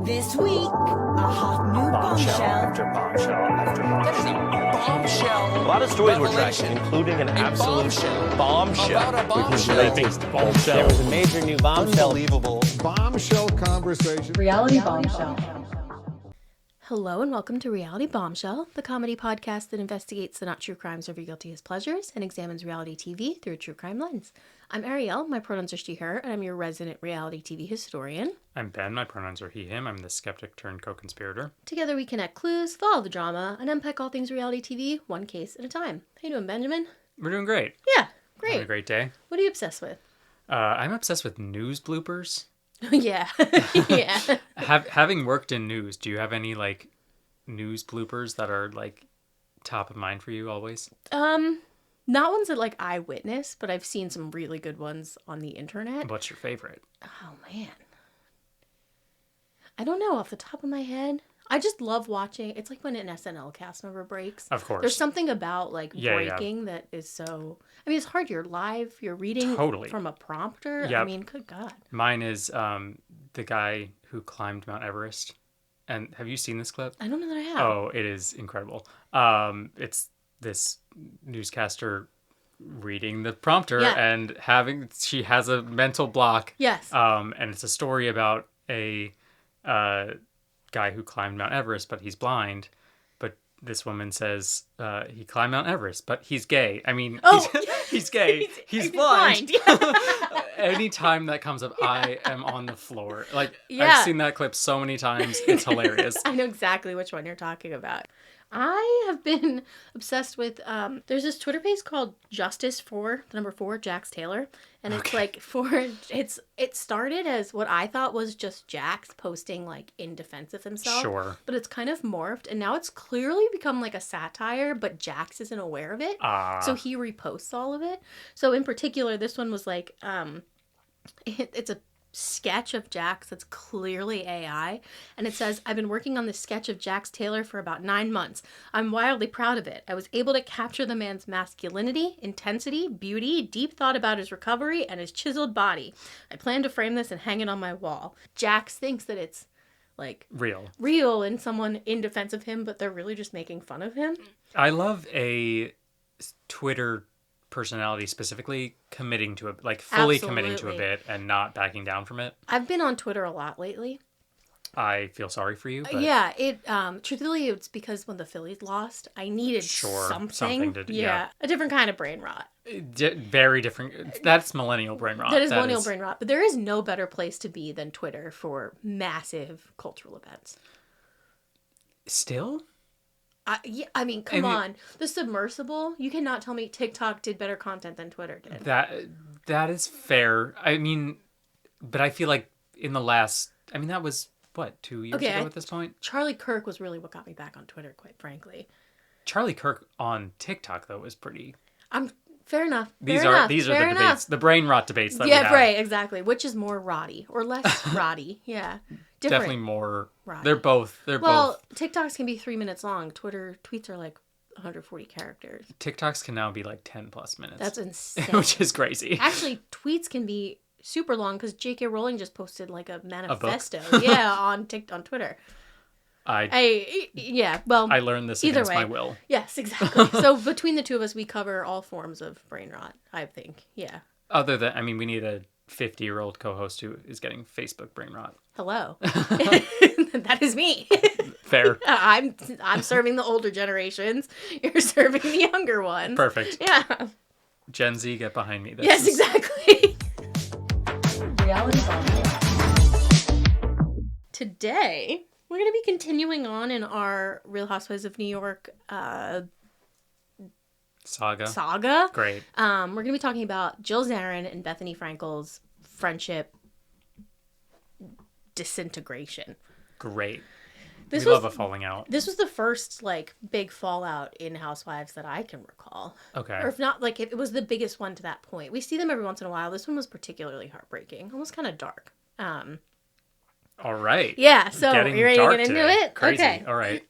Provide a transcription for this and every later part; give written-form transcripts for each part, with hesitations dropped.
This week, a hot new bombshell. After bombshell after bombshell. Bombshell. A lot of stories we're revelation. tracking, including an absolute bombshell. About a bombshell. There was a major new bombshell. Unbelievable. Bombshell conversation. Reality Bombshell. Hello and welcome to Reality Bombshell, the comedy podcast that investigates the not true crimes of your guiltiest pleasures and examines reality TV through a true crime lens. I'm Ariel, my pronouns are she, her, and I'm your resident reality TV historian. I'm Ben, my pronouns are he, him. I'm the skeptic turned co-conspirator. Together we connect clues, follow the drama, and unpack all things reality TV, one case at a time. How you doing, Benjamin? We're doing great. Yeah, great. Having a great day. What are you obsessed with? I'm obsessed with news bloopers. Yeah, yeah. Having worked in news, do you have any, news bloopers that are, top of mind for you always? Not ones that, I witness, but I've seen some really good ones on the internet. What's your favorite? Oh, man. I don't know off the top of my head. I just love watching. It's like when an SNL cast member breaks. Of course. There's something about, breaking yeah. that is so... I mean, it's hard. You're live. You're reading Totally. From a prompter. Yep. I mean, good God. Mine is the guy who climbed Mount Everest. And have you seen this clip? I don't know that I have. Oh, it is incredible. It's this newscaster reading the prompter and she has a mental block. Yes. And it's a story about a guy who climbed Mount Everest, but he's blind. But this woman says he climbed Mount Everest, but he's gay. I mean, he's gay. He's blind. Anytime that comes up, I am on the floor. I've seen that clip so many times. It's hilarious. I know exactly which one you're talking about. I have been obsessed with, there's this Twitter page called Justice for, the number 4, Jax Taylor. And it's it started as what I thought was just Jax posting, in defense of himself. Sure. But it's kind of morphed. And now it's clearly become a satire, but Jax isn't aware of it. So he reposts all of it. So in particular, this one was it's a sketch of Jax that's clearly AI, and it says, I've been working on this sketch of Jax Taylor for about 9 months. I'm wildly proud of it. I was able to capture the man's masculinity, intensity, beauty, deep thought about his recovery, and his chiseled body. I plan to frame this and hang it on my wall. Jax thinks that it's real and someone in defense of him, but they're really just making fun of him. I love a Twitter personality specifically committing to it, fully Absolutely. committing to a bit and not backing down from it. I've been on Twitter a lot lately. I feel sorry for you. But Yeah, truthfully, it's because when the Phillies lost, I needed something to do. Yeah, a different kind of brain rot. Very different. That's millennial brain rot. That is millennial brain rot. But there is no better place to be than Twitter for massive cultural events. Still? I mean, come on. The submersible, you cannot tell me TikTok did better content than Twitter did. That is fair. I mean, but I feel like in the last... I mean, that was, 2 years ago at this point? Charlie Kirk was really what got me back on Twitter, quite frankly. Charlie Kirk on TikTok, though, was pretty... Fair enough. These are the debates, the brain rot debates that we have. Yeah, right, exactly. Which is more rotty or less rotty? Yeah, different. Definitely more. Rotty. They're both. Well, TikToks can be 3 minutes long. Twitter tweets are 140 characters. TikToks can now be 10 plus minutes. That's insane. Which is crazy. Actually, tweets can be super long because J.K. Rowling just posted a manifesto. On Twitter. I learned this either against way. my will. Yes, exactly. So between the two of us, we cover all forms of brain rot, I think. Yeah. Other than, we need a 50-year-old co-host who is getting Facebook brain rot. Hello. That is me. Fair. I'm serving the older generations. You're serving the younger ones. Perfect. Yeah. Gen Z, get behind me. Yes, exactly. Reality Bombshell. Today, we're going to be continuing on in our Real Housewives of New York saga. Great. We're going to be talking about Jill Zarin and Bethenny Frankel's friendship disintegration. Great. We love a falling out. This was the first big fallout in Housewives that I can recall. Okay. Or if not, it was the biggest one to that point. We see them every once in a while. This one was particularly heartbreaking, almost kind of dark. All right. Yeah, so Getting you ready to get into today. it? Crazy. Okay. All right.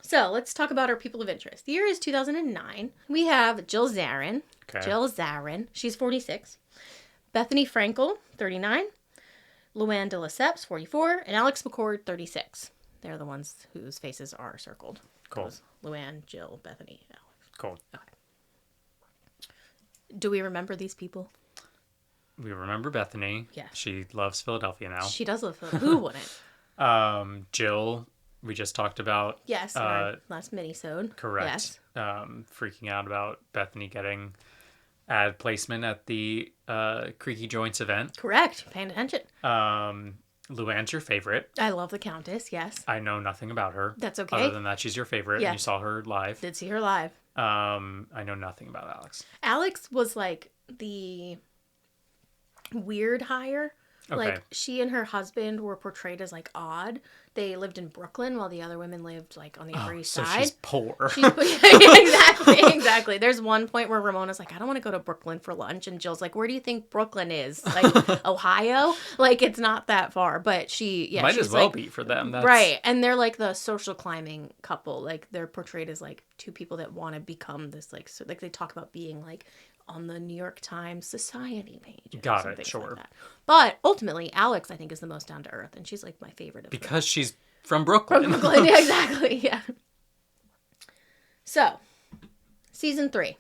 So let's talk about our people of interest. The year is 2009. We have Jill Zarin. Okay. Jill Zarin. She's 46. Bethenny Frankel, 39. Luann de Lesseps, 44, and Alex McCord, 36. They're the ones whose faces are circled. Cool. Those Luann, Jill, Bethenny, Alex. Cool. Okay. Do we remember these people? We remember Bethenny. Yeah. She loves Philadelphia now. She does love Philadelphia. Who wouldn't? Jill, we just talked about. Yes, in our last mini-sode. Correct. Yes. Freaking out about Bethenny getting ad placement at the Creaky Joints event. Correct. Paying attention. Luann's your favorite. I love the Countess, yes. I know nothing about her. That's okay. Other than that, she's your favorite. Yeah. And you saw her live. Did see her live. I know nothing about Alex. Alex was like the weird hire. Okay. Like she and her husband were portrayed as like odd. They lived in Brooklyn while the other women lived like on the Upper East So Side. she's poor. Exactly. There's one point where Ramona's like, I don't want to go to Brooklyn for lunch, and Jill's like, where do you think Brooklyn is? Like Ohio? Like it's not that far. But Might she's as well like, be for them. That's... Right. And they're like the social climbing couple. Like they're portrayed as like two people that want to become this like they talk about being like on the New York Times society page. Got it, sure. Like that. But ultimately, Alex, I think, is the most down to earth, and she's like my favorite of them. Because she's from Brooklyn. From Brooklyn, yeah, exactly, yeah. So, season 3.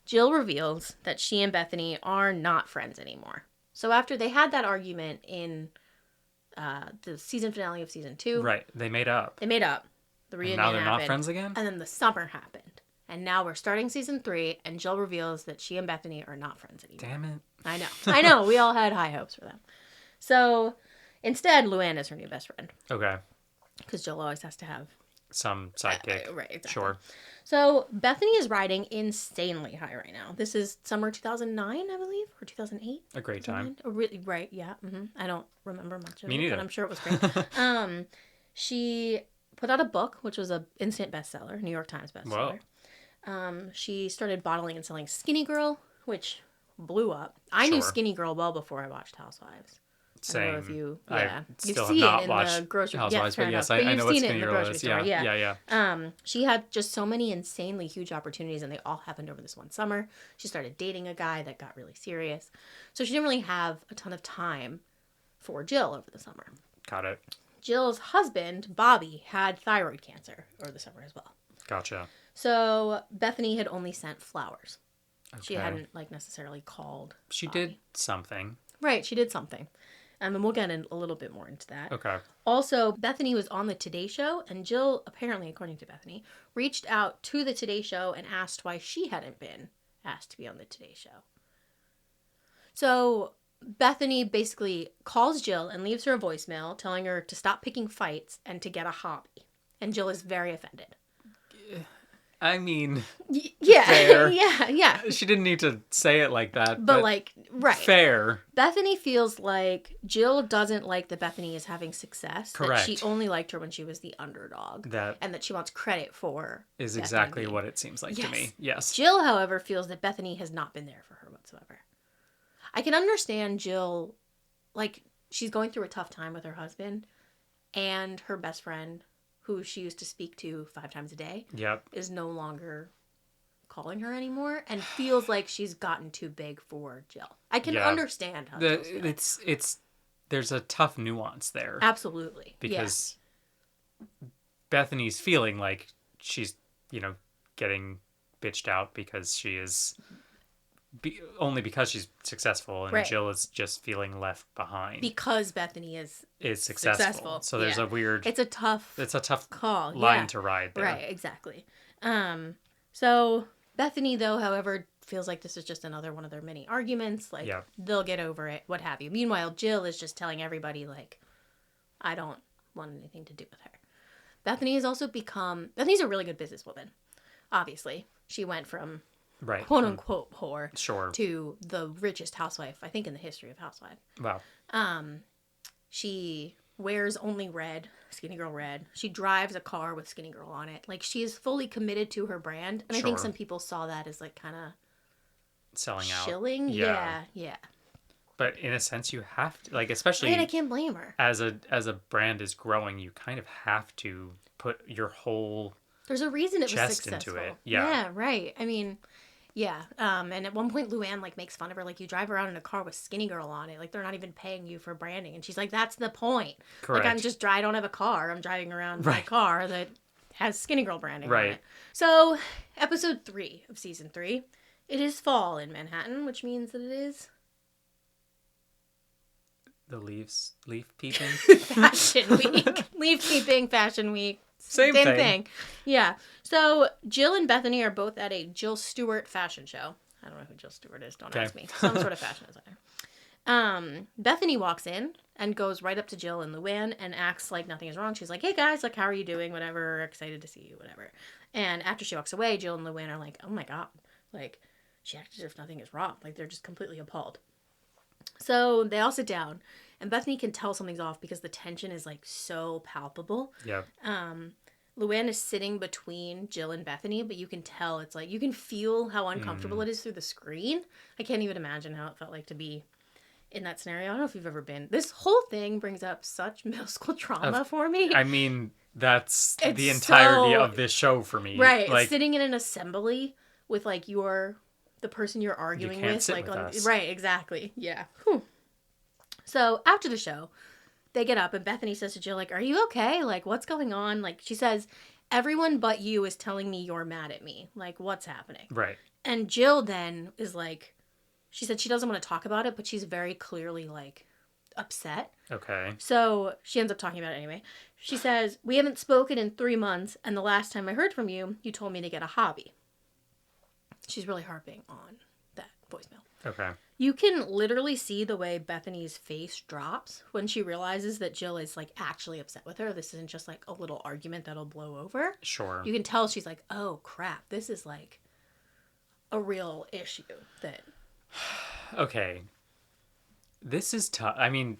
Jill reveals that she and Bethenny are not friends anymore. So after they had that argument in the season finale of season 2. Right, they made up. They made up. The reunion And now they're happened, not friends again? And then the summer happened. And now we're starting season 3, and Jill reveals that she and Bethenny are not friends anymore. Damn it. I know. We all had high hopes for them. So, instead, Luann is her new best friend. Okay. Because Jill always has to have... Some sidekick. Right, exactly. Sure. So, Bethenny is riding insanely high right now. This is summer 2009, I believe, or 2008. A great time. Oh, really, right, yeah. I don't remember much of Me it, neither. but I'm sure it was great. She put out a book, which was an instant bestseller, New York Times bestseller. Whoa. She started bottling and selling Skinny Girl, which blew up. I knew Sure. Skinny Girl well before I watched Housewives. Same. I don't know if you, I you still see have not it in watched the grocery Housewives, fair but yes, enough. I You've know what seen it in Skinny the Girl grocery is. store. Yeah. She had just so many insanely huge opportunities, and they all happened over this one summer. She started dating a guy that got really serious. So she didn't really have a ton of time for Jill over the summer. Got it. Jill's husband, Bobby, had thyroid cancer over the summer as well. Gotcha. So Bethenny had only sent flowers. She Okay. hadn't necessarily called. She Bobby. did something. Right, she did something. And we'll get in a little bit more into that. Okay. Also, Bethenny was on the Today Show, and Jill, apparently, according to Bethenny, reached out to the Today Show and asked why she hadn't been asked to be on the Today Show. So Bethenny basically calls Jill and leaves her a voicemail telling her to stop picking fights and to get a hobby. And Jill is very offended. I mean, Yeah, fair. yeah. She didn't need to say it like that. But right. Fair. Bethany feels like Jill doesn't like that Bethenny is having success. Correct. That she only liked her when she was the underdog. And that she wants credit for. Is Bethenny exactly being- what it seems like to me. Yes. Jill, however, feels that Bethenny has not been there for her whatsoever. I can understand Jill, she's going through a tough time with her husband, and her best friend, who she used to speak to 5 times a day, Yep. is no longer calling her anymore, and feels like she's gotten too big for Jill. I can understand how Jill feels. It's there's a tough nuance there. Absolutely. Because Bethany's feeling like she's, getting bitched out because she is only because she's successful, and Right. Jill is just feeling left behind. Because Bethenny is successful. So there's a weird. It's a tough call. line to ride there. Right, exactly. So Bethenny, though, however, feels like this is just another one of their many arguments. They'll get over it, what have you. Meanwhile, Jill is just telling everybody, I don't want anything to do with her. Bethany's a really good businesswoman, obviously. She went from quote-unquote whore to the richest housewife, I think, in the history of Housewives. Wow. She wears only red, Skinny Girl red. She drives a car with Skinny Girl on it. She is fully committed to her brand. And I think some people saw that as, kind of selling out. Shilling? Yeah. But in a sense, you have to, especially... I can't blame her. As a brand is growing, you kind of have to put your whole... There's a reason it was chest successful. into it. Yeah, right. I mean, Yeah. And at one point, Luann, like, makes fun of her. Like, you drive around in a car with Skinny Girl on it. Like, they're not even paying you for branding. And she's like, that's the point. Correct. Like, I don't have a car. I'm driving around my Right. car that has Skinny Girl branding on Right. it. So, episode 3 of season 3. It is fall in Manhattan, which means that it is The leaf peeping. Fashion Week. Leaf peeping, Fashion Week. Same thing. Yeah. So Jill and Bethenny are both at a Jill Stewart fashion show. I don't know who Jill Stewart is. Don't ask me. Some sort of fashion designer. Bethany walks in and goes right up to Jill and Luann and acts like nothing is wrong. She's like, hey guys, like, how are you doing? Whatever. Excited to see you. Whatever. And after she walks away, Jill and Luann are like, oh my God. Like, she acted as if nothing is wrong. Like, they're just completely appalled. So they all sit down, and Bethenny can tell something's off because the tension is, like, so palpable. Yeah. Luann is sitting between Jill and Bethenny, but you can tell it's like, you can feel how uncomfortable it is through the screen. I can't even imagine how it felt like to be in that scenario. I don't know if you've ever been. This whole thing brings up such middle school trauma for me. I mean, that's the entirety of this show for me. Right. Like, Sitting in an assembly with, like, the person you're arguing can't with. sit Like, with us. Right, exactly. Yeah. Whew. So after the show, they get up and Bethenny says to Jill, like, are you okay? Like, what's going on? Like, she says, everyone but you is telling me you're mad at me. Like, what's happening? right. And Jill then is like, she said she doesn't want to talk about it, but she's very clearly, like, upset. Okay. So she ends up talking about it anyway. She says, we haven't spoken in 3 months, and the last time I heard from you, you told me to get a hobby. She's really harping on that voicemail. Okay. You can literally see the way Bethenny's face drops when she realizes that Jill is, like, actually upset with her. This isn't just, like, a little argument that'll blow over. Sure. You can tell she's like, oh, crap. This is, like, a real issue that... Okay. This is tough. I mean,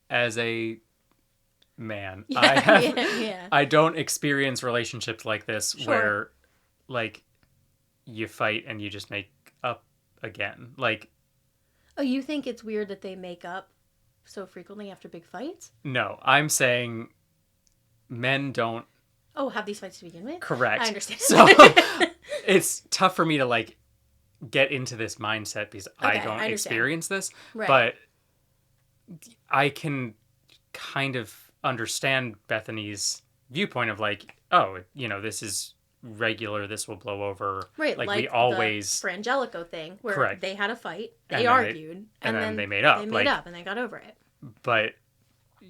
as a man, Yeah. I don't experience relationships like this where, like, you fight and you just make up again. Like, Oh, you think it's weird that they make up so frequently after big fights? no, I'm saying men don't. Oh, have these fights to begin with? Correct. I understand. So it's tough for me to, like, get into this mindset because I Okay, don't I understand. experience this. Right. But I can kind of understand Bethenny's viewpoint of, like, oh, you know, this is regular, this will blow over. Right, like like we always. the Frangelico thing, where Correct. they had a fight, And they then argued, and then they made up, They made like- up, and they got over it. But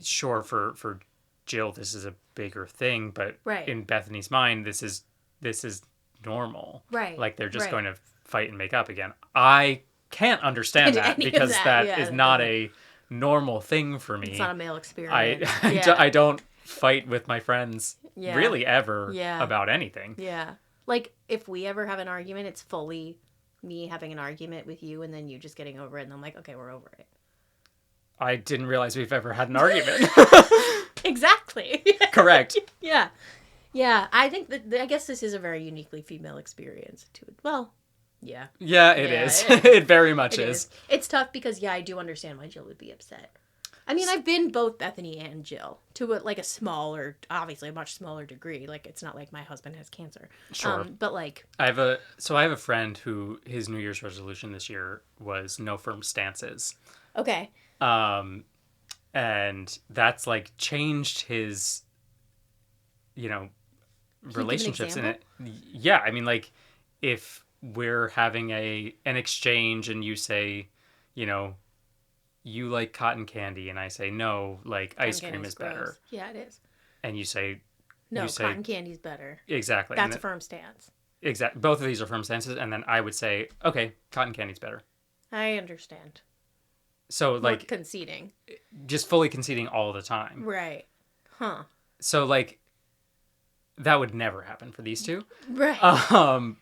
sure, for Jill, this is a bigger thing. But Right. in Bethenny's mind, this is normal. Right, Like they're just right. going to fight and make up again. I can't understand that Any of because that, that is yeah, not doesn't- a normal thing for me. It's not a male experience. I, I don't fight with my friends Yeah. really ever Yeah. about anything. Yeah. Like, if we ever have an argument, it's fully me having an argument with you and then you just getting over it. And I'm like, okay, we're over it. I didn't realize we've ever had an argument. Exactly. Correct. Yeah. Yeah. I think I guess this is a very uniquely female experience too. Well, yeah. Yeah, it Yeah, is. it It very much It is. It's tough because, yeah, I do understand why Jill would be upset. I mean, I've been both Bethenny and Jill to a smaller, obviously a much smaller degree. Like, it's not like my husband has cancer. Sure. But like, I have a friend who his New Year's resolution this year was no firm stances. okay. And that's like changed his, you know, relationships in it. Yeah, I mean, like if we're having an exchange and you say, you know, you like cotton candy and I say no, like ice cream is better. Gross. Yeah, it is. And you say No, you say- cotton candy's better. exactly. That's and a firm stance. exactly. Both of these are firm stances, and then I would say, okay, cotton candy's better. I understand. So Like like conceding. just fully conceding all the time. Right. Huh. So like that would never happen for these two. Right.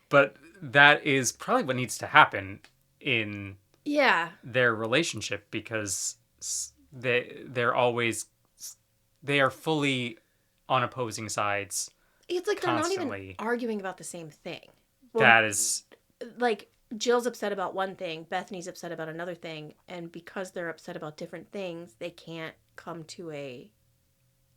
But that is probably what needs to happen in yeah. their relationship because they are fully on opposing sides. It's like they're not constantly. even arguing about the same thing. Well, That is like Jill's upset about one thing, Bethenny's upset about another thing, and because they're upset about different things, they can't come to a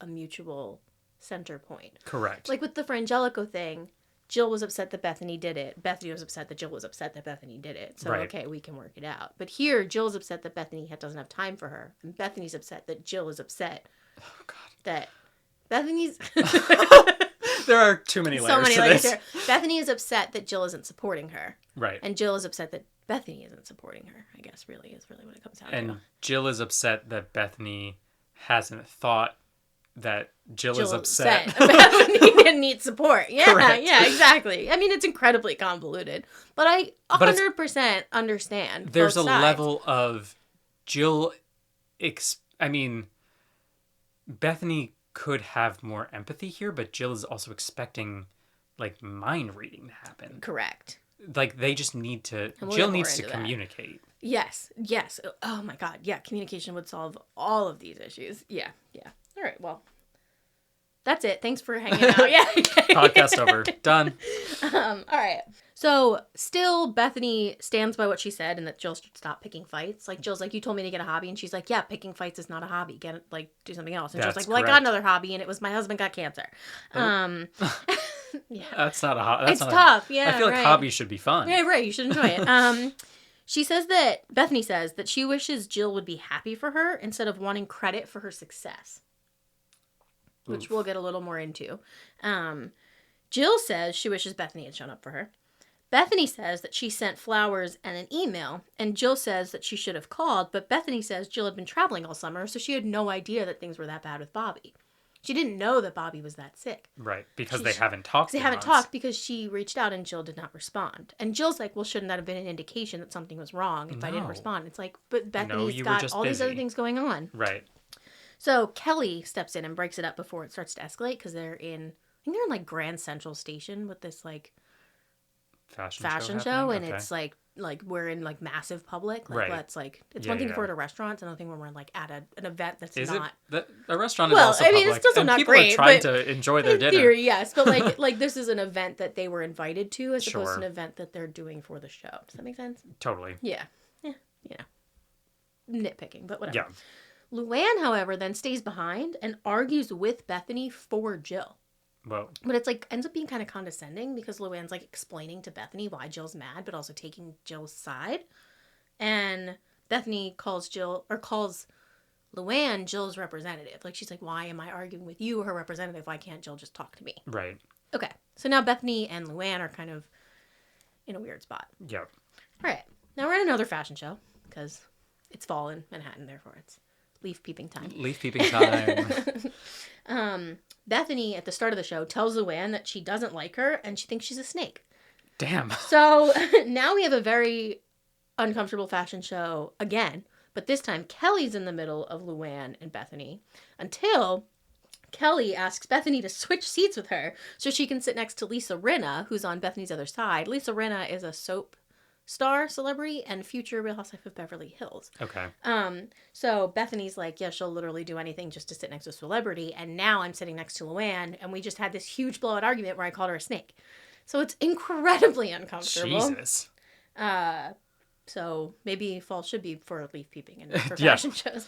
mutual center point. correct. Like with the Frangelico thing, Jill was upset that Bethenny did it. Bethenny was upset that Jill was upset that Bethenny did it. So, Right. okay, we can work it out. But here, Jill's upset that Bethenny doesn't have time for her. And Bethany's upset that Jill is upset that Bethany's... There are too many layers so many to layers this. here. Bethany is upset that Jill isn't supporting her. Right. And Jill is upset that Bethenny isn't supporting her, I guess, really is really what it comes down to. And Jill is upset that Bethenny hasn't thought that Jill is upset. Bethenny didn't need support. Yeah, Correct. yeah, exactly. I mean, it's incredibly convoluted, but I 100% understand. There's both a sides. level of Jill. Bethany could have more empathy here, but Jill is also expecting like mind reading to happen. Correct. Like they just need to. And we'll Jill get more needs to into that. communicate. Yes. Oh my God. Yeah, communication would solve all of these issues. Yeah. All right. Well, that's it. Thanks for hanging out. Yeah. Podcast over. Done. All right. So still Bethenny stands by what she said and that Jill should stop picking fights. Like Jill's like, you told me to get a hobby. And she's like, yeah, picking fights is not a hobby. Do something else. And Jill's That's like, well, I got correct. another hobby and it was my husband got cancer. Yeah. That's not a hobby. It's tough. Yeah. I feel like right. hobbies should be fun. Yeah, right. You should enjoy it. Bethany says that she wishes Jill would be happy for her instead of wanting credit for her success, which we'll get a little more into. Jill says she wishes Bethenny had shown up for her. Bethenny says that she sent flowers and an email, and Jill says that she should have called, but Bethenny says Jill had been traveling all summer, so she had no idea that things were that bad with Bobby. She didn't know that Bobby was that sick. Right, because they haven't talked. They in haven't months. talked because she reached out and Jill did not respond. And Jill's like, well, shouldn't that have been an indication that something was wrong if I didn't No. respond? It's like, but Bethany's you were got just all these other busy. things going on. Right. So Kelly steps in and breaks it up before it starts to escalate because they're in like Grand Central Station with this like fashion show happening? and Okay. it's like we're in like massive public. Like Right. let's like it's Yeah, one thing yeah. if we're at a restaurant, it's another thing when we're like at an event that's Is not. it? A restaurant Well, is also I mean, public, it's still and not people great, are trying but to enjoy their In dinner. theory, yes, but like this is an event that they were invited to as opposed Sure. to an event that they're doing for the show. Does that make sense? Totally. Yeah. You know. Nitpicking, but whatever. Yeah. Luann, however, then stays behind and argues with Bethenny for Jill. Well, But it's like ends up being kind of condescending because Luann's like explaining to Bethenny why Jill's mad, but also taking Jill's side. And Bethenny calls Luann Jill's representative. Like she's like, why am I arguing with you, her representative? Why can't Jill just talk to me? right. Okay. So now Bethenny and Luann are kind of in a weird spot. Yeah. All right. Now we're at another fashion show because it's fall in Manhattan, therefore it's leaf peeping time. Leaf peeping time. Bethenny at the start of the show tells Luann that she doesn't like her and she thinks she's a snake. Damn. So now we have a very uncomfortable fashion show again, but this time Kelly's in the middle of Luann and Bethenny until Kelly asks Bethenny to switch seats with her so she can sit next to Lisa Rinna, who's on Bethany's other side. Lisa Rinna is a soap star celebrity and future Real Housewife of Beverly Hills. Okay. So Bethenny's like, yeah, she'll literally do anything just to sit next to a celebrity. And now I'm sitting next to Luann, and we just had this huge blowout argument where I called her a snake. So it's incredibly uncomfortable. Jesus. So maybe fall should be for leaf peeping and for Yeah. fashion shows.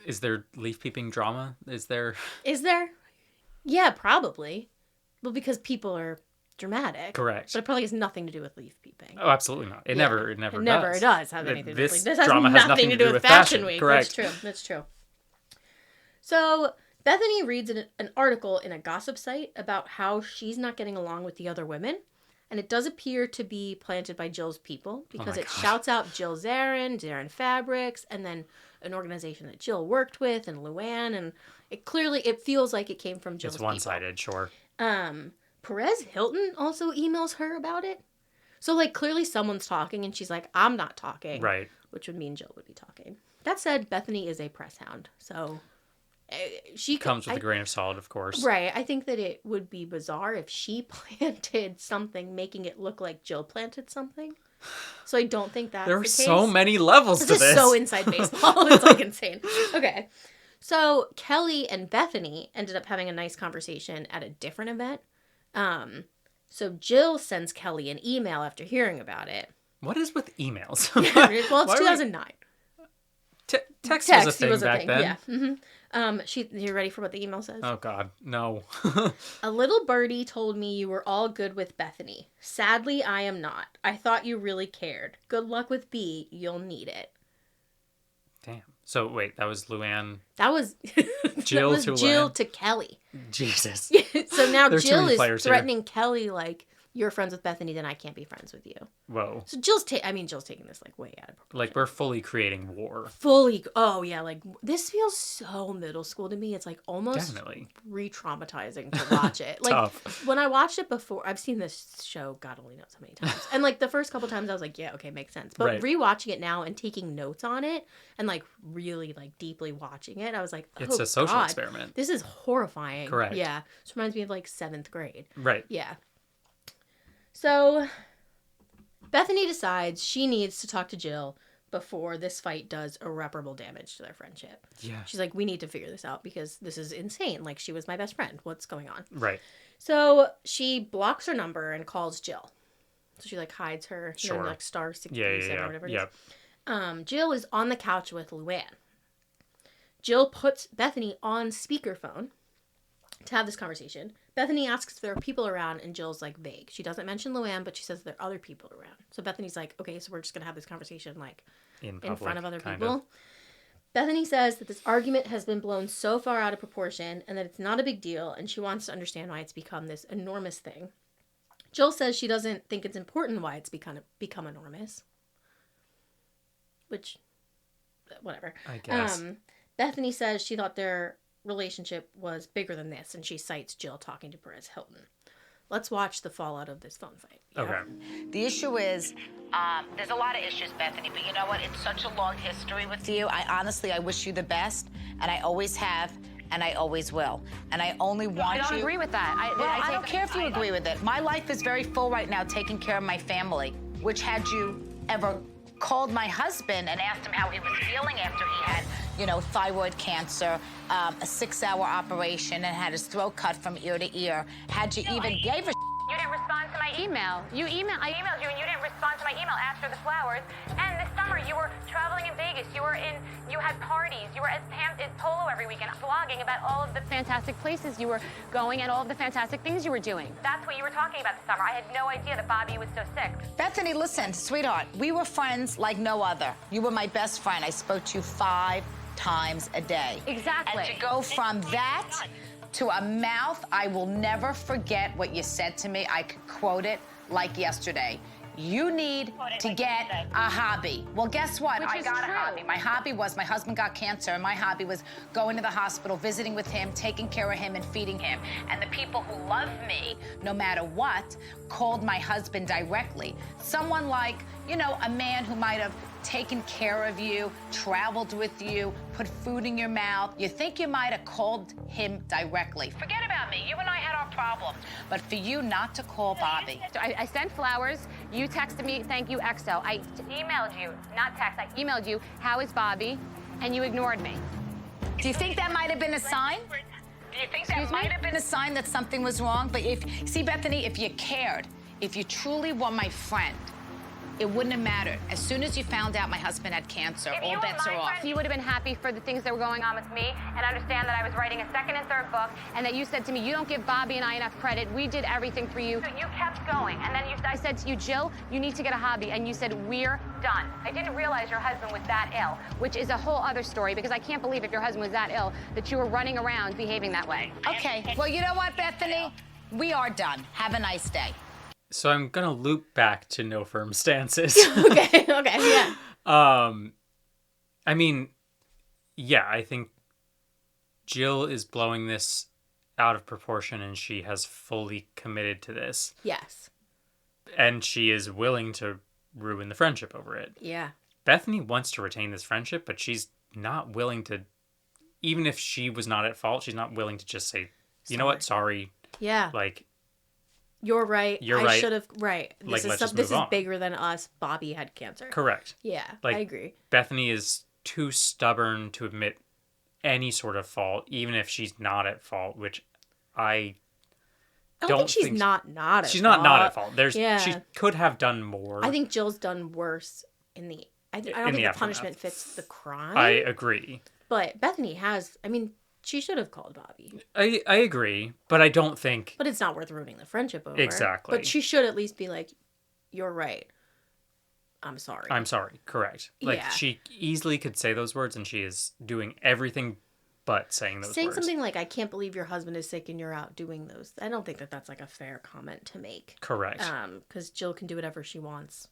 Is there leaf peeping drama? Is there? Is there? Yeah, probably. Well, because people are dramatic. Correct. But it probably has nothing to do with leaf peeping. Oh, absolutely not. It never does. Have anything to do with This leaf. This has drama nothing to do with Fashion Week. Correct. That's true. So Bethenny reads an article in a gossip site about how she's not getting along with the other women. And it does appear to be planted by Jill's people because my it God. shouts out Jill Zarin Fabrics, and then an organization that Jill worked with, and Luann, and it feels like it came from Jill's It's people. one-sided, sure. Perez Hilton also emails her about it. So, like, clearly someone's talking, and she's like, I'm not talking. Right. Which would mean Jill would be talking. That said, Bethenny is a press hound, so she Comes with a grain of salt, of course. Right. I think that it would be bizarre if she planted something, making it look like Jill planted something. So I don't think that's There the are case. so many levels to This this. is so inside baseball. It's like insane. Okay. So Kelly and Bethenny ended up having a nice conversation at a different event. So Jill sends Kelly an email after hearing about it. What is with emails? Well, it's Why are we- 2009. Text was a thing was back then. Yeah. You ready for what the email says? Oh God, no. A little birdie told me you were all good with Bethenny. Sadly, I am not. I thought you really cared. Good luck with B. You'll need it. Damn. So wait, that was Luann. That was Jill that was to Jill Luann? to Kelly. Jesus. So now There's too Jill many is players here. threatening Kelly like, you're friends with Bethenny, then I can't be friends with you. Whoa. So Jill's taking this like way out of proportion. Like we're fully creating war. Fully. Oh yeah, like this feels so middle school to me. It's like almost Definitely. re-traumatizing to watch it. Like Tough. when I watched it before, I've seen this show God only knows how many times, and like the first couple times I was like, yeah, okay, makes sense. But Right. rewatching it now and taking notes on it and like really like deeply watching it, I was like, oh, It's a social God, experiment. This is horrifying. Correct. Yeah, this reminds me of like 7th grade. Right. Yeah. So Bethenny decides she needs to talk to Jill before this fight does irreparable damage to their friendship. Yeah. She's like, we need to figure this out because this is insane. Like, she was my best friend. What's going on? Right. So she blocks her number and calls Jill. So she like hides her, you know, Sure. like star 67 Yeah. or whatever it Yep. is. Jill is on the couch with Luann. Jill puts Bethenny on speakerphone to have this conversation. Bethenny asks if there are people around, and Jill's like vague. She doesn't mention Luann, but she says there are other people around. So Bethenny's like, okay, so we're just gonna have this conversation like In front of other kind people. of. Bethany says that this argument has been blown so far out of proportion and that it's not a big deal, and she wants to understand why it's become this enormous thing. Jill says she doesn't think it's important why it's become enormous. Which, whatever. I guess. Bethany says she thought their relationship was bigger than this, and she cites Jill talking to Perez Hilton. Let's watch the fallout of this phone fight. Yeah? Okay. The issue is, there's a lot of issues, Bethany, but you know what? It's such a long history with you. I wish you the best, and I always have, and I always will. And I only want you... I don't agree with that. I don't care if you agree with it. My life is very full right now taking care of my family, which had you ever called my husband and asked him how he was feeling after he had, you know, thyroid cancer, a 6-hour operation, and had his throat cut from ear to ear, had you even gave a You didn't respond to my email. I emailed you and you didn't respond to my email after the flowers. And this summer you were traveling in Vegas. You had parties. You were at Polo every weekend, vlogging about all of the fantastic places you were going and all of the fantastic things you were doing. That's what you were talking about this summer. I had no idea that Bobby was so sick. Bethany, listen, sweetheart, we were friends like no other. You were my best friend. I spoke to you 5 times a day. Exactly. And to go from that to a mouth, I will never forget what you said to me. I could quote it like yesterday. You need to get a hobby. Well, guess what? Which I is got true. a hobby. My hobby was my husband got cancer, and my hobby was going to the hospital, visiting with him, taking care of him, and feeding him. And the people who love me, no matter what, called my husband directly. Someone like, you know, a man who might have taken care of you, traveled with you, put food in your mouth. You think you might have called him directly. Forget about me. You and I had our problems. But for you not to call Bobby. So I sent flowers. You texted me, thank you, XO. I emailed you, not text. I emailed you, how is Bobby? And you ignored me. Do you think that might have been a sign? Do you think that might have been a sign that something was wrong? But see, Bethany, if you cared, if you truly were my friend, it wouldn't have mattered. As soon as you found out my husband had cancer, If all you were bets my are off. friend, you would have been happy for the things that were going on with me and understand that I was writing a 2nd and 3rd book and that you said to me, you don't give Bobby and I enough credit. We did everything for you. So you kept going. And then I said to you, Jill, you need to get a hobby. And you said, we're done. I didn't realize your husband was that ill, which is a whole other story because I can't believe if your husband was that ill that you were running around behaving that way. Okay, well, you know what, Bethany? We are done. Have a nice day. So I'm gonna loop back to no firm stances. Okay, yeah. I mean, yeah, I think Jill is blowing this out of proportion and she has fully committed to this. Yes. And she is willing to ruin the friendship over it. Yeah. Bethany wants to retain this friendship, but she's not willing to, even if she was not at fault, she's not willing to just say, you know what, sorry. Yeah. Like, you're right. You're I right. should have. Right. Like, let's just This move is on. bigger than us. Bobby had cancer. correct. Yeah, Like, I agree. Bethany is too stubborn to admit any sort of fault, even if she's not at fault, which I don't think she's think not at she's fault. not at fault. She Yeah. could have done more. I think Jill's done worse in the. I don't think the aftermath. punishment fits the crime. I agree. But Bethany has. I mean, she should have called Bobby. I agree, but I don't think... But it's not worth ruining the friendship over. Exactly. But she should at least be like, you're right. I'm sorry. I'm sorry. Correct. Like, Yeah. she easily could say those words, and she is doing everything but saying those Saying words. something like, I can't believe your husband is sick and you're out doing those. I don't think that that's like a fair comment to make. Correct. Because Jill can do whatever she wants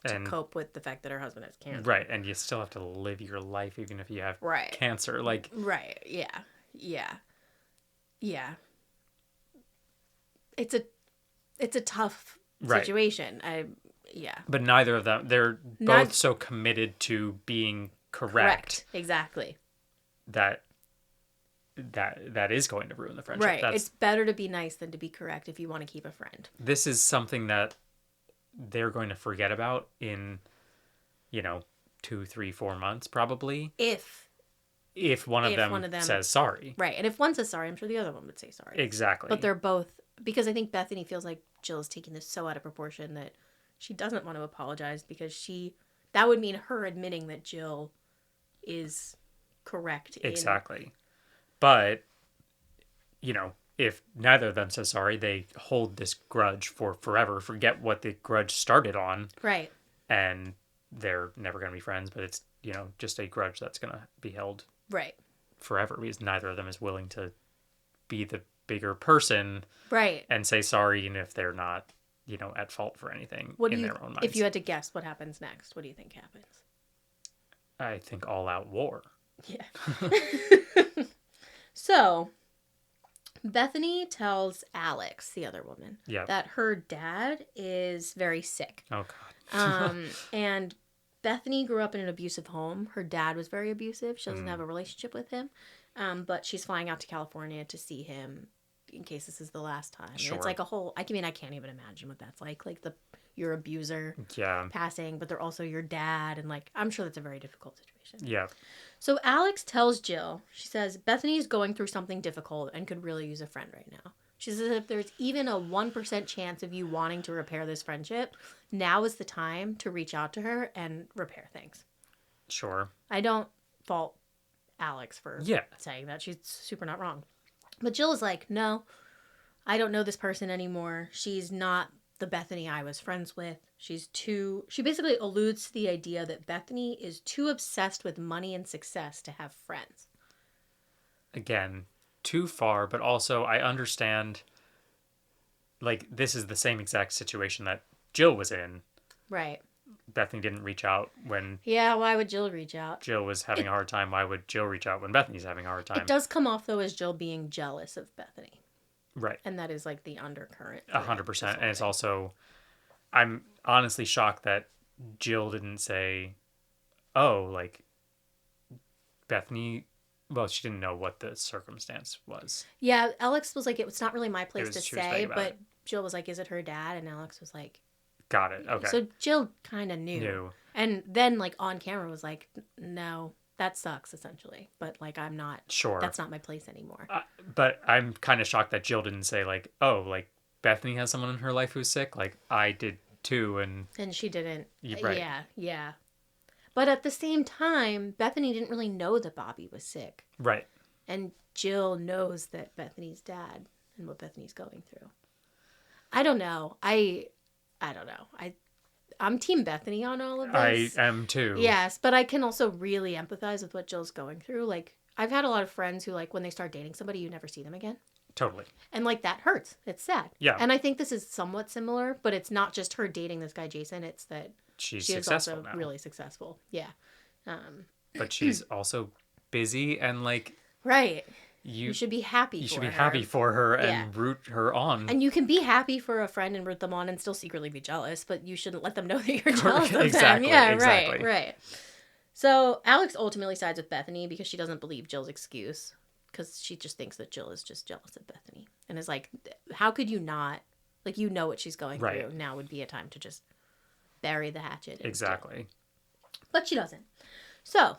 to And- cope with the fact that her husband has cancer. Right, and you still have to live your life even if you have Right. cancer. Like, Right. Yeah. Yeah. Yeah. It's a tough Right. situation. Yeah. but neither of them, they're Neith- both so committed to being correct, Exactly. that is going to ruin the friendship. Right. It's better to be nice than to be correct if you want to keep a friend. This is something that they're going to forget about in, 2, 3, 4 months, probably. If one of them says sorry. Right. And if one says sorry, I'm sure the other one would say sorry. Exactly. But they're both, because I think Bethenny feels like Jill is taking this so out of proportion that she doesn't want to apologize because that would mean her admitting that Jill is correct. Exactly. But, if neither of them says sorry, they hold this grudge for forever, forget what the grudge started on. Right. And they're never going to be friends, but it's, just a grudge that's going to be held Right. forever because neither of them is willing to be the bigger person. Right. And say sorry, even if they're not, at fault for anything their own minds. If you had to guess what happens next, what do you think happens? I think all out war. Yeah. So, Bethenny tells Alex, the other woman, that her dad is very sick. Oh, God. And Bethenny grew up in an abusive home. Her dad was very abusive. She doesn't have a relationship with him. But she's flying out to California to see him in case this is the last time. Sure. It's like a whole, I can't even imagine what that's like. Like your abuser passing, but they're also your dad. And like, I'm sure that's a very difficult situation. Yeah. So Alex tells Jill, she says, Bethenny is going through something difficult and could really use a friend right now. She says, if there's even a 1% chance of you wanting to repair this friendship, now is the time to reach out to her and repair things. Sure. I don't fault Alex for saying that. She's super not wrong. But Jill is like, no, I don't know this person anymore. She's not the Bethenny I was friends with. She basically alludes to the idea that Bethenny is too obsessed with money and success to have friends. Again, too far, but also I understand, like, this is the same exact situation that Jill was in. Right. Bethenny didn't reach out when... Yeah, why would Jill reach out? Jill was having a hard time. Why would Jill reach out when Bethany's having a hard time? It does come off, though, as Jill being jealous of Bethenny. Right. And that is, like, the undercurrent. 100%. And it's also... I'm honestly shocked that Jill didn't say, oh, like, Bethenny... Well, she didn't know what the circumstance was. Yeah, Alex was like, it's not really my place to She was say, thinking about but it. Jill was like, is it her dad? And Alex was like... Got it. Okay. So Jill kind of knew. And then, like, on camera was like, no, that sucks, essentially. But, like, I'm not... Sure. That's not my place anymore. But I'm kind of shocked that Jill didn't say, like, oh, like, Bethenny has someone in her life who's sick? Like, I did too, and... And she didn't. Right. Yeah. But at the same time, Bethenny didn't really know that Bobby was sick. Right. And Jill knows that Bethany's dad and what Bethany's going through. I don't know. I don't know. I'm Team Bethenny on all of this. I am too. Yes, but I can also really empathize with what Jill's going through. Like, I've had a lot of friends who, like, when they start dating somebody, you never see them again. Totally. And, like, that hurts. It's sad. Yeah. And I think this is somewhat similar, but it's not just her dating this guy, Jason. It's that she is also now. really successful. Yeah. But she's also busy and, like... Right. You should be happy for her. You should be happy for her and root her on. And you can be happy for a friend and root them on and still secretly be jealous, but you shouldn't let them know that you're jealous of Exactly, them. Yeah, exactly. right. So Alex ultimately sides with Bethenny because she doesn't believe Jill's excuse, because she just thinks that Jill is just jealous of Bethenny. And is like, how could you not? Like, you know what she's going through. Now would be a time to just bury the hatchet. Exactly. But she doesn't. So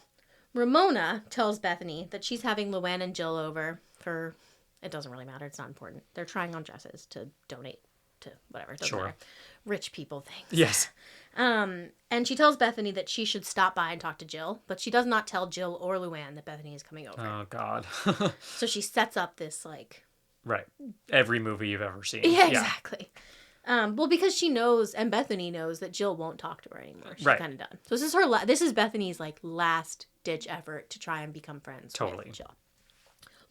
Ramona tells Bethenny that she's having Luann and Jill over for, it doesn't really matter, it's not important. They're trying on dresses to donate to whatever. It doesn't Sure. matter. Rich people things. Yes. And she tells Bethenny that she should stop by and talk to Jill, but she does not tell Jill or Luann that Bethenny is coming over. Oh, God. So she sets up this, like... Right. Every movie you've ever seen. Yeah, exactly. Well, because she knows, and Bethenny knows, that Jill won't talk to her anymore. She's kind of done. So this is this is Bethenny's, like, last-ditch effort to try and become friends with Jill.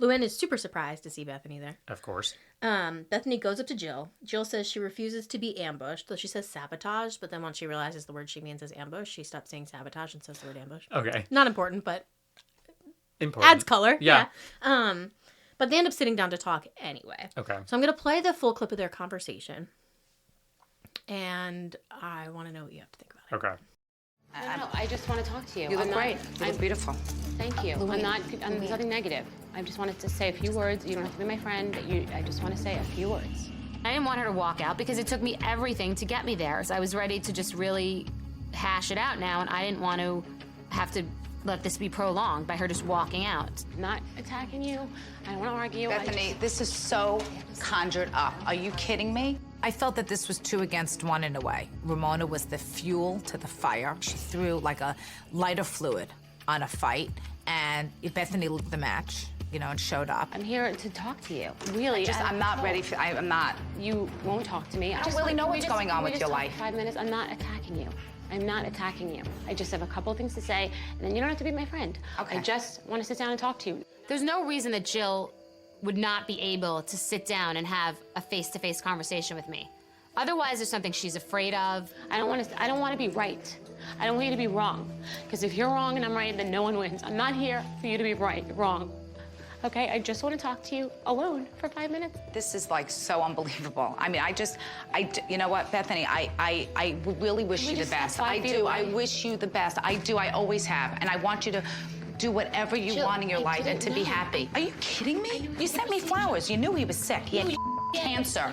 Luann is super surprised to see Bethenny there. Of course. Bethenny goes up to Jill. Jill says she refuses to be ambushed, though she says sabotage, but then once she realizes the word she means is ambush, she stops saying sabotage and says the word ambush. Okay. Not important, but important. Adds color. Yeah. But they end up sitting down to talk anyway. Okay. So I'm going to play the full clip of their conversation. And I want to know what you have to think about it. Okay. No, I just want to talk to you. You look great. You look beautiful. Thank you. There's nothing negative. I just wanted to say a few words. You don't have to be my friend. I just want to say a few words. I didn't want her to walk out because it took me everything to get me there. So I was ready to just really hash it out now, and I didn't want to have to let this be prolonged by her just walking out. I'm not attacking you. I don't want to argue. Bethenny, this is so conjured up. Are you kidding me? I felt that this was 2 against 1 in a way. Ramona was the fuel to the fire. She threw like a lighter fluid on a fight, and Bethenny lit the match, you know, and showed up. I'm here to talk to you. Really. I'm not ready for, I'm not. You won't talk to me. I don't really know what's going on with your life. 5 minutes. I'm not attacking you. I'm not attacking you. I just have a couple of things to say, and then you don't have to be my friend. Okay. I just want to sit down and talk to you. There's no reason that Jill would not be able to sit down and have a face-to-face conversation with me. Otherwise, there's something she's afraid of. I don't want to be right. I don't want you to be wrong. Because if you're wrong and I'm right, then no one wins. I'm not here for you to be wrong. Okay, I just want to talk to you alone for 5 minutes. This is like so unbelievable. I mean, you know what, Bethenny, I really wish you the best. I do. I wish you the best. I do. I always have. And I want you to do whatever you want in your life and to be happy. Are you kidding me? You sent me flowers. You knew he was sick. He had cancer.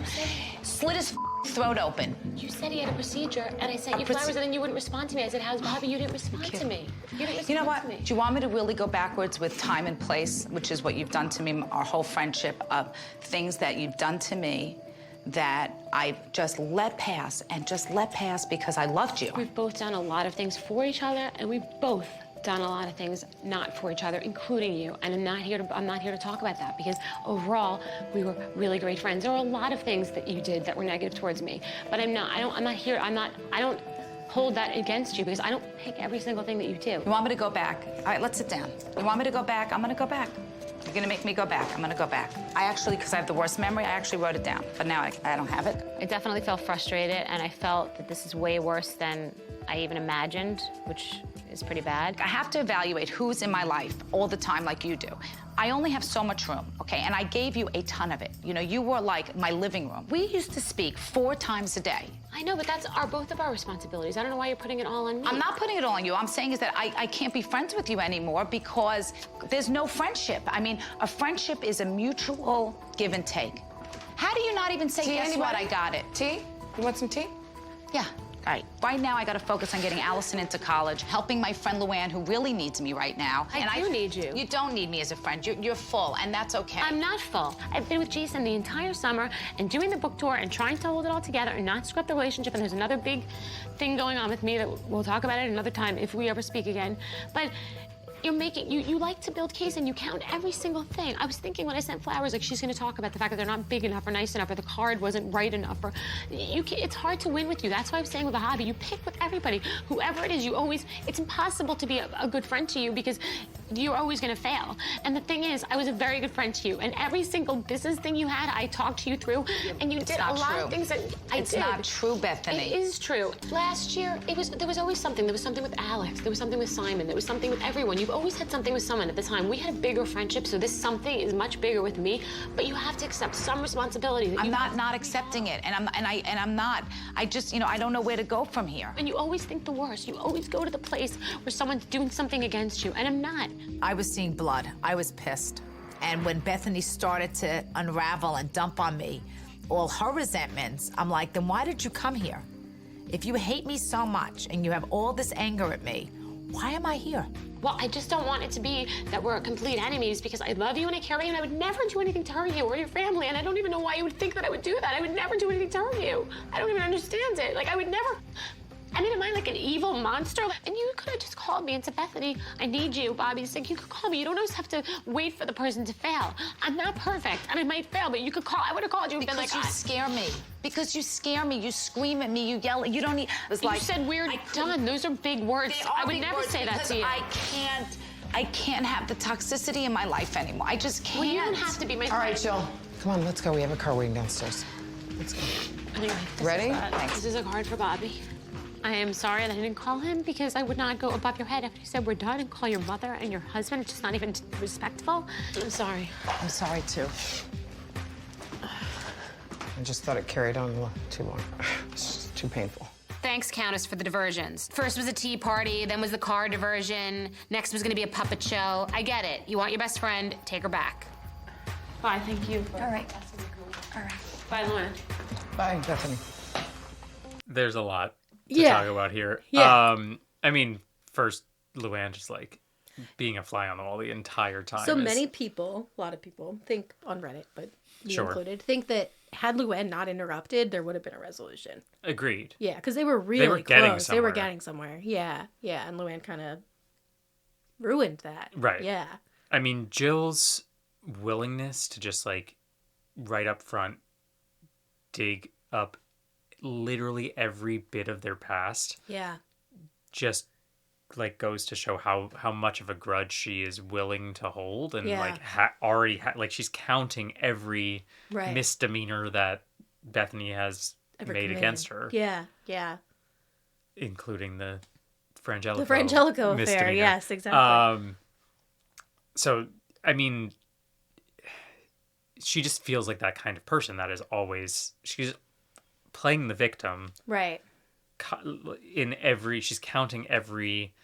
Slit his throat open. You said he had a procedure, and I sent you flowers, and then you wouldn't respond to me. I said, how's Bobby? You didn't respond to me. You know what? Do you want me to really go backwards with time and place, which is what you've done to me, our whole friendship, of things that you've done to me that I just let pass because I loved you. We've both done a lot of things for each other, and we've both done a lot of things not for each other, including you. And I'm not here to talk about that, because overall we were really great friends. There were a lot of things that you did that were negative towards me, but I don't hold that against you, because I don't pick every single thing that you do. You want me to go back? All right, let's sit down. You want me to go back? I'm gonna go back. You're gonna make me go back. I'm gonna go back. I actually, because I have the worst memory, I actually wrote it down, but now I don't have it. I definitely felt frustrated, and I felt that this is way worse than I even imagined, which is pretty bad. I have to evaluate who's in my life all the time like you do. I only have so much room, okay? And I gave you a ton of it. You know, you were like my living room. We used to speak 4 times a day. I know, but that's both of our responsibilities. I don't know why you're putting it all on me. I'm not putting it all on you. I'm saying is that I can't be friends with you anymore because there's no friendship. I mean, a friendship is a mutual give and take. How do you not even say, guess what, I got it? Tea? You want some tea? Yeah. All right. Right now, I got to focus on getting Allison into college, helping my friend Luann, who really needs me right now. I do need you. You don't need me as a friend. You're full, and that's okay. I'm not full. I've been with Jason the entire summer and doing the book tour and trying to hold it all together and not screw up the relationship. And there's another big thing going on with me that we'll talk about it another time if we ever speak again. But you're making, you like to build case and you count every single thing. I was thinking when I sent flowers, like she's gonna talk about the fact that they're not big enough or nice enough or the card wasn't right enough or it's hard to win with you. That's why I was saying with a hobby, you pick with everybody. Whoever it is, it's impossible to be a good friend to you because you're always gonna fail. And the thing is, I was a very good friend to you and every single business thing you had, I talked to you through and you did a lot of things that I did. It's not true, Bethenny. It is true. Last year, there was always something. There was something with Alex. There was something with Simon. There was something with everyone. You've always had something with someone at the time. We had a bigger friendship, so this something is much bigger with me. But you have to accept some responsibility. I'm not accepting it, and I'm not. I just, I don't know where to go from here. And you always think the worst. You always go to the place where someone's doing something against you, and I'm not. I was seeing blood. I was pissed, and when Bethenny started to unravel and dump on me all her resentments, I'm like, then why did you come here? If you hate me so much and you have all this anger at me, Why am I here? Well, I just don't want it to be that we're complete enemies because I love you and I care about you and I would never do anything to hurt you or your family. And I don't even know why you would think that I would do that. I would never do anything to hurt you. I don't even understand it. Like, I would never. I mean, am I like an evil monster? And you could have just called me and said, Bethenny, I need you. Bobby's sick. You could call me. You don't always have to wait for the person to fail. I'm not perfect, and I might fail, but you could call. I would have called you and been like, you scare me. Because you scare me. You scream at me. You yell. You don't need. It's like you said we're done. Those are big words. I would never say that to you. I can't have the toxicity in my life anymore. I just can't. Well, you don't have to be my friend. All right, Jill. Come on, let's go. We have a car waiting downstairs. Let's go. Anyway, Ready? This is a card for Bobby. I am sorry that I didn't call him because I would not go above your head after you said we're done and call your mother and your husband. It's just not even respectful. I'm sorry. I'm sorry, too. I just thought it carried on too long. It's just too painful. Thanks, Countess, for the diversions. First was a tea party, then was the car diversion. Next was gonna be a puppet show. I get it. You want your best friend, take her back. Bye, thank you. All right. All right. Bye, Luann. Bye, Bethenny. There's a lot to talk about here. Yeah. I mean, first, Luann just like being a fly on the wall the entire time. So many people, a lot of people, think on Reddit, but me Sure. included, think that had Luann not interrupted, there would have been a resolution. Agreed. Yeah, because they were really getting close. They were somewhere. getting somewhere. Yeah, yeah, and Luann kind of ruined that. Right. Yeah. I mean, Jill's willingness to just like right up front dig up literally every bit of their past Yeah. just like goes to show how much of a grudge she is willing to hold and Yeah. like like she's counting every Right. misdemeanor that Bethenny has Ever made committed. against her, Yeah, yeah. including the Frangelico The Frangelico affair. misdemeanor. Yes, exactly. So I mean, she just feels like that kind of person that is always she's playing the victim Right. she's counting every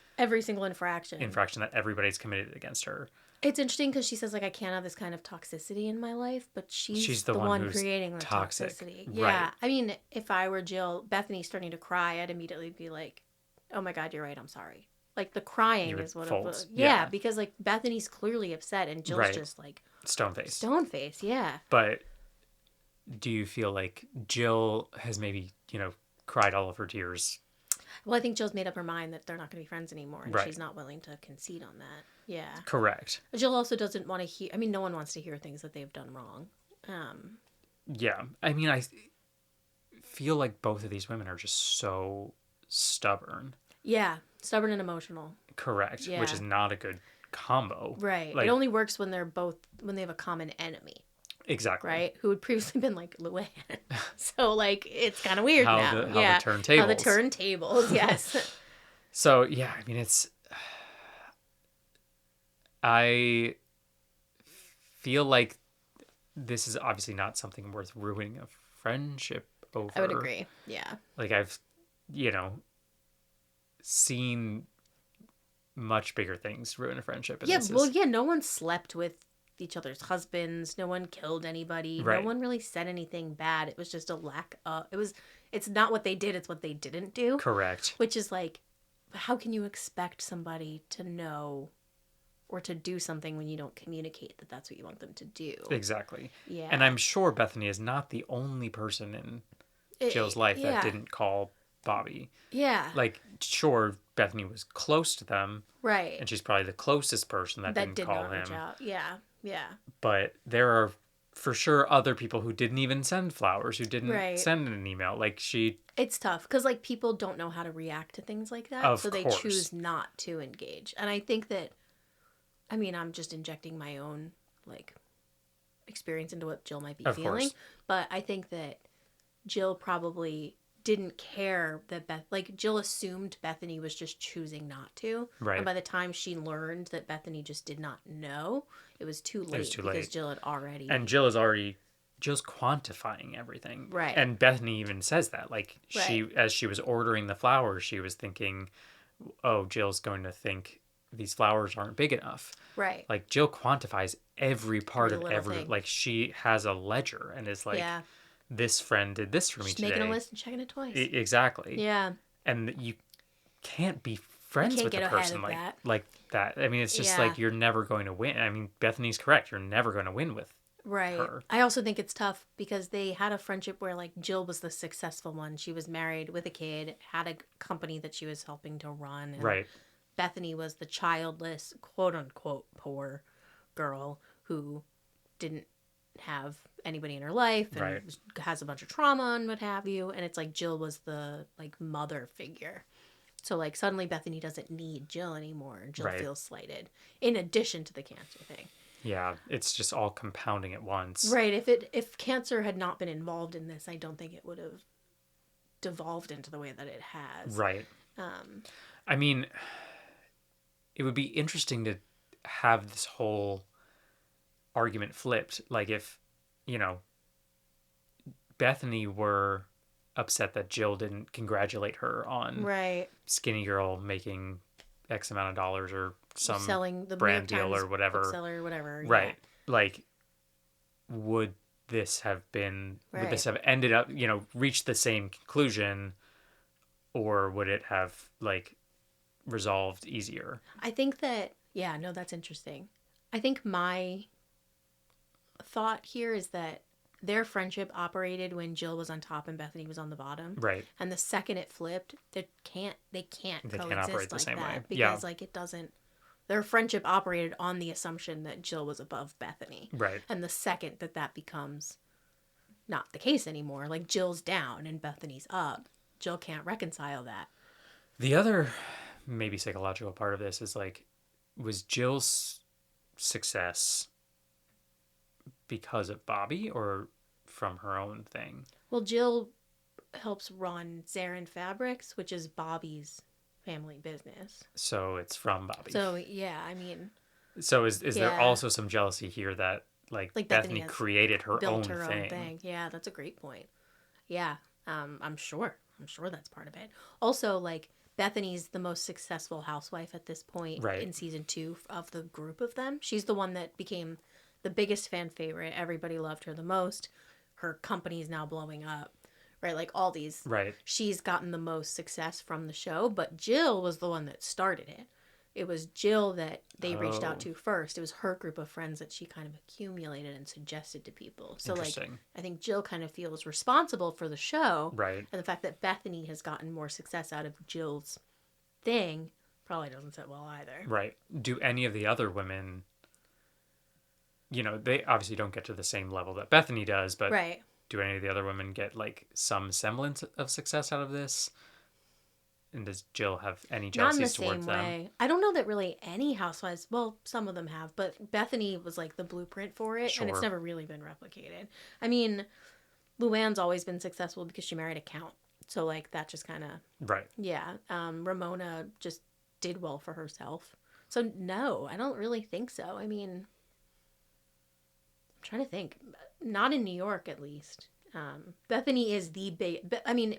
Single infraction. that everybody's committed against her. It's interesting because she says, like, I can't have this kind of toxicity in my life, but she's the one who's creating the toxic. toxicity. Right. Yeah. I mean, if I were Jill, Bethany's starting to cry, I'd immediately be like, oh my God, you're right, I'm sorry. Like, the crying You would is what fold. it was. Yeah. Yeah, because, like, Bethany's clearly upset and Jill's Right. just, like, Stone face. stone face. Yeah. But do you feel like Jill has maybe, cried all of her tears? Well, I think Jill's made up her mind that they're not going to be friends anymore, and Right. she's not willing to concede on that. Yeah. Correct. Jill also doesn't want to hear, I mean, no one wants to hear things that they've done wrong. Yeah. I mean, I feel like both of these women are just so stubborn. Yeah. Stubborn and emotional. Correct. Yeah. Which is not a good combo. Right. Like, it only works when they have a common enemy. exactly. Right? Who had previously been like Luann. So like it's kind of weird How now. the yeah. turntables. How the turntables, yes. So, yeah, I mean, I feel like this is obviously not something worth ruining a friendship over. I would agree. Yeah. Like, I've, seen much bigger things ruin a friendship. And Yeah, this well, is, yeah, no one slept with each other's husbands. No one killed anybody. Right. No one really said anything bad. It was just a lack of, it's not what they did, it's what they didn't do. correct. Which is like, how can you expect somebody to know or to do something when you don't communicate that that's what you want them to do? Exactly. Yeah. And I'm sure Bethenny is not the only person in Jill's life yeah. that didn't call Bobby. Yeah. Like, sure, Bethenny was close to them. Right. And she's probably the closest person that didn't did call not reach him. out. Yeah. Yeah. But there are for sure other people who didn't even send flowers, who didn't Right. send an email. Like, It's tough because like people don't know how to react to things like that, Of so they course. choose not to engage. And I think that, I mean, I'm just injecting my own like experience into what Jill might be Of feeling, course. but I think that Jill probably didn't care that Jill assumed Bethenny was just choosing not to. Right. And by the time she learned that Bethenny just did not know, it was too late too because late. Jill had already. and Jill's quantifying everything. Right. And Bethenny even says that. Like, Right. as she was ordering the flowers, she was thinking, oh, Jill's going to think these flowers aren't big enough. Right. Like, Jill quantifies every part Every of little every, thing. like, she has a ledger and is like, yeah. this friend did this for me Just today. making a list and checking it twice. Exactly. Yeah. And you can't be friends Can't with get a ahead person of like that. that. I mean, it's just Yeah. like you're never going to win. I mean, Bethany's correct. You're never going to win with Right. her. I also think it's tough because they had a friendship where like Jill was the successful one. She was married with a kid, had a company that she was helping to run. And Right. Bethenny was the childless, quote unquote, poor girl who didn't have anybody in her life and Right. has a bunch of trauma and what have you. And it's like Jill was the like mother figure. So like suddenly Bethenny doesn't need Jill anymore. And Jill Right. feels slighted in addition to the cancer thing. Yeah, it's just all compounding at once. Right. If cancer had not been involved in this, I don't think it would have devolved into the way that it has. Right. I mean, it would be interesting to have this whole argument flipped. Like if, you know, Bethenny were upset that Jill didn't congratulate her on Right. Skinny Girl making X amount of dollars or some Selling the brand New York deal Times or whatever. bookseller or whatever. Right. Like, would this have ended up, you know, reached the same conclusion, or would it have like resolved easier? I think that, yeah, no, that's interesting. I think my thought here is that their friendship operated when Jill was on top and Bethenny was on the bottom. Right. And the second it flipped, they can't coexist operate the like same that way. because Yeah. like it doesn't. Their friendship operated on the assumption that Jill was above Bethenny. Right. And the second that becomes not the case anymore, like Jill's down and Bethenny's up, Jill can't reconcile that. The other maybe psychological part of this is like, was Jill's success because of Bobby or from her own thing? Well, Jill helps run Zarin Fabrics, which is Bobby's family business. So it's from Bobby. So, yeah, I mean... So is there Yeah. also some jealousy here that like Bethenny has created her own built her thing? own thing. Yeah, that's a great point. Yeah, I'm sure that's part of it. Also, like, Bethenny's the most successful housewife at this point Right. in season 2 of the group of them. She's the one that became the biggest fan favorite. Everybody loved her the most. Her company is now blowing up. Right, like all these. Right. She's gotten the most success from the show, but Jill was the one that started it. It was Jill that they reached out to first. It was her group of friends that she kind of accumulated and suggested to people. So like, I think Jill kind of feels responsible for the show. Right. And the fact that Bethenny has gotten more success out of Jill's thing probably doesn't sit well either. Right. Do any of the other women, you know, they obviously don't get to the same level that Bethenny does, but right. Do any of the other women get like some semblance of success out of this? And does Jill have any jealousies towards them? Not in the same way. I don't know that really any housewives, well, some of them have, but Bethenny was like the blueprint for it, and it's never really been replicated. I mean, Luann's always been successful because she married a count. So like that just kind of... Right. Yeah. Ramona just did well for herself. So no, I don't really think so. I mean, I'm trying to think. Not in New York, at least. Bethenny is the big... I mean,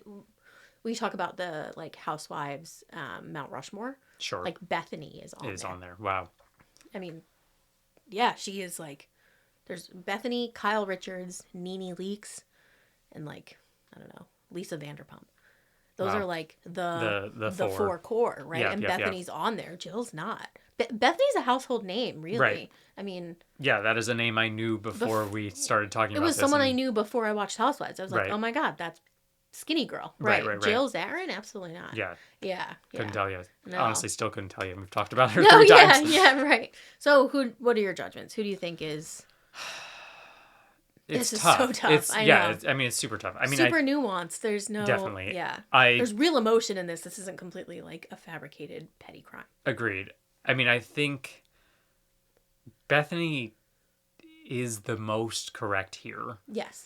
we talk about the, like, Housewives, Mount Rushmore. Sure. Like, Bethenny is on there. Wow. I mean, yeah, she is, like... There's Bethenny, Kyle Richards, Nene Leakes, and, like, I don't know, Lisa Vanderpump. Those are, like, the four core, right? Yeah, and yeah, Bethany's on there. Jill's not. Bethany's a household name, really. Right. I mean... Yeah, that is a name I knew before we started talking about this. It was someone I knew before I watched Housewives. I was like, Right. oh my God, that's Skinny Girl. Right. Jill Zarin? Absolutely not. Yeah. Yeah. Couldn't tell you. No. Honestly, still couldn't tell you. We've talked about her No, 3 yeah, times. yeah, right. So what are your judgments? Who do you think is... It's this tough. is so tough. I know. I mean, it's super tough. I mean, super nuanced. There's no... Definitely. Yeah. I There's real emotion in this. This isn't completely like a fabricated petty crime. Agreed. I mean, I think Bethenny is the most correct here. Yes.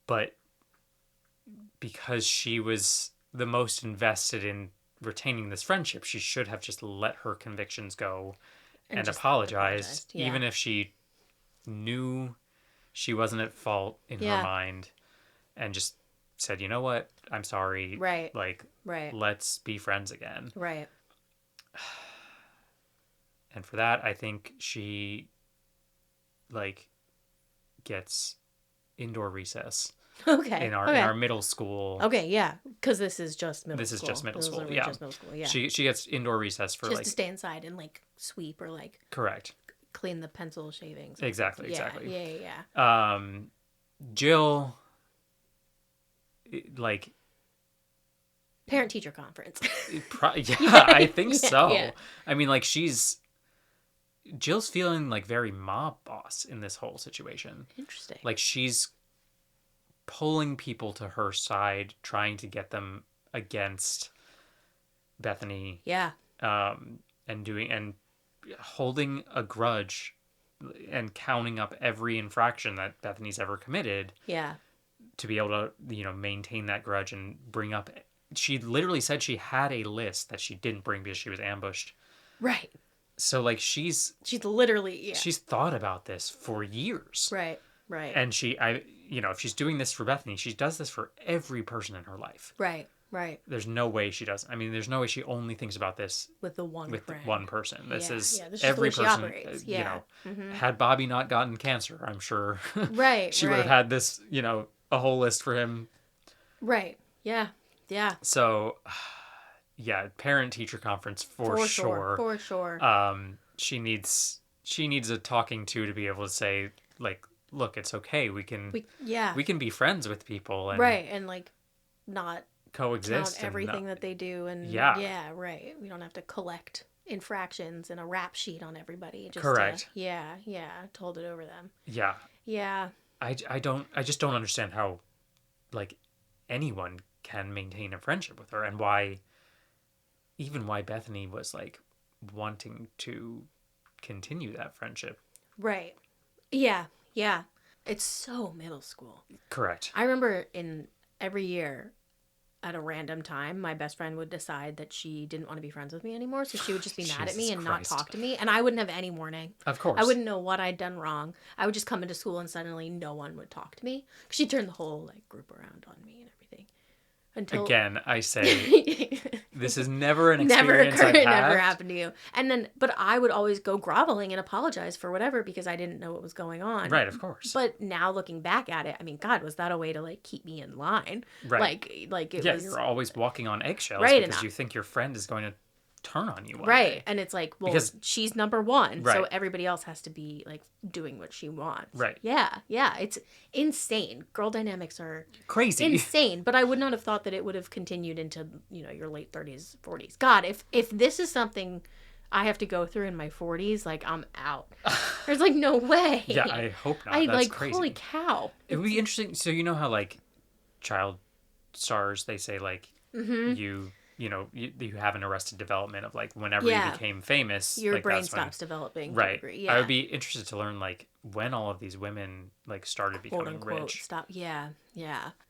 But because she was the most invested in retaining this friendship, she should have just let her convictions go and just apologized, yeah. even if she knew she wasn't at fault in her mind, and just said, you know what, I'm sorry. Right. Like, right. Let's be friends again. Right. And for that, I think she, like, gets indoor recess. Okay. In our middle school. Okay, yeah, because this is just middle school. This is just middle school. Literally Yeah. just middle school. Yeah. She gets indoor recess for just like to stay inside and like sweep or like correct. clean the pencil shavings. Exactly. Yeah, Exactly. Yeah. Jill, like. Parent teacher conference. I think so. Yeah. I mean, like Jill's feeling like very mob boss in this whole situation. Interesting. Like she's pulling people to her side, trying to get them against Bethenny. Yeah. And holding a grudge and counting up every infraction that Bethenny's ever committed. Yeah. To be able to, maintain that grudge and bring up. She literally said she had a list that she didn't bring because she was ambushed. Right. So like she's literally she's thought about this for years. Right. Right. And if she's doing this for Bethenny, she does this for every person in her life. Right. Right. There's no way she doesn't. I mean, there's no way she only thinks about this with the one friend. One person. This is this every is the way person. she operates. Yeah. Had Bobby not gotten cancer, I'm sure. Right. She would have had this, a whole list for him. Right. Yeah. Yeah. So, yeah, parent teacher conference for sure. For sure. She needs a talking to be able to say, like, look, it's okay. We can be friends with people and right, and like not coexist count everything that they do, and right. We don't have to collect infractions and a rap sheet on everybody. Just correct. To hold it over them. Yeah. Yeah. I just don't understand how, like, anyone can maintain a friendship with her, and why Bethenny was like wanting to continue that friendship. Right. Yeah. Yeah. It's so middle school. Correct. I remember in every year at a random time, my best friend would decide that she didn't want to be friends with me anymore. So she would just be mad at me and not talk to me. And I wouldn't have any warning. Of course. I wouldn't know what I'd done wrong. I would just come into school and suddenly no one would talk to me. She'd turn the whole like group around on me and everything. Again, I say this is never an experience I've had. Never happened to you. And then, but I would always go groveling and apologize for whatever because I didn't know what was going on. Right, of course. But now looking back at it, I mean, God, was that a way to like keep me in line? Right. Like it was. Yeah, you're always walking on eggshells because you think your friend is going to turn on you one day. And it's like, well, because she's number one, so everybody else has to be like doing what she wants. Right. Yeah, it's insane. Girl dynamics are crazy, insane. But I would not have thought that it would have continued into your late 30s, 40s. God, if this is something I have to go through in my 40s, like I'm out. There's like no way. Yeah, I hope not. That's like crazy. Holy cow. It would be interesting. So you know how like child stars, they say like you have an arrested development of like whenever you became famous, your like, brain stops developing. Right. Yeah. I would be interested to learn like when all of these women like started becoming rich. Stop. Yeah.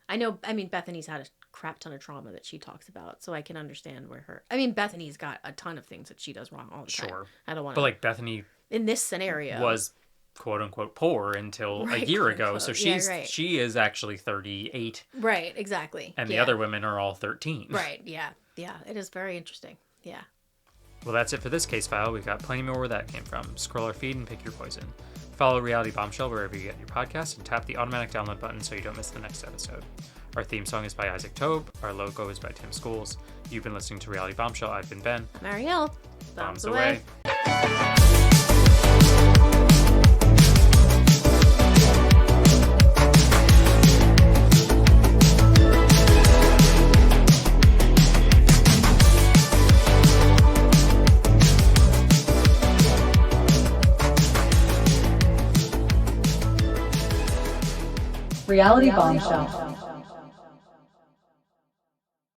I know. I mean, Bethenny's had a crap ton of trauma that she talks about, so I can understand where her. I mean, Bethenny's got a ton of things that she does wrong all the time. Sure. I don't want. But like Bethenny, in this scenario, was quote unquote poor until a year ago. So she is actually 38. Right. Exactly. And the other women are all 13. Right. Yeah. Yeah. It is very interesting. Yeah. Well, that's it for this case file. We've got plenty more where that came from. Scroll our feed and pick your poison. Follow Reality Bombshell wherever you get your podcast and tap the automatic download button so you don't miss the next episode. Our theme song is by Isaac Tobe. Our logo is by Tim Schools. You've been listening to Reality Bombshell. I've been Ben. Marielle. Bombs away. Reality Bombshell.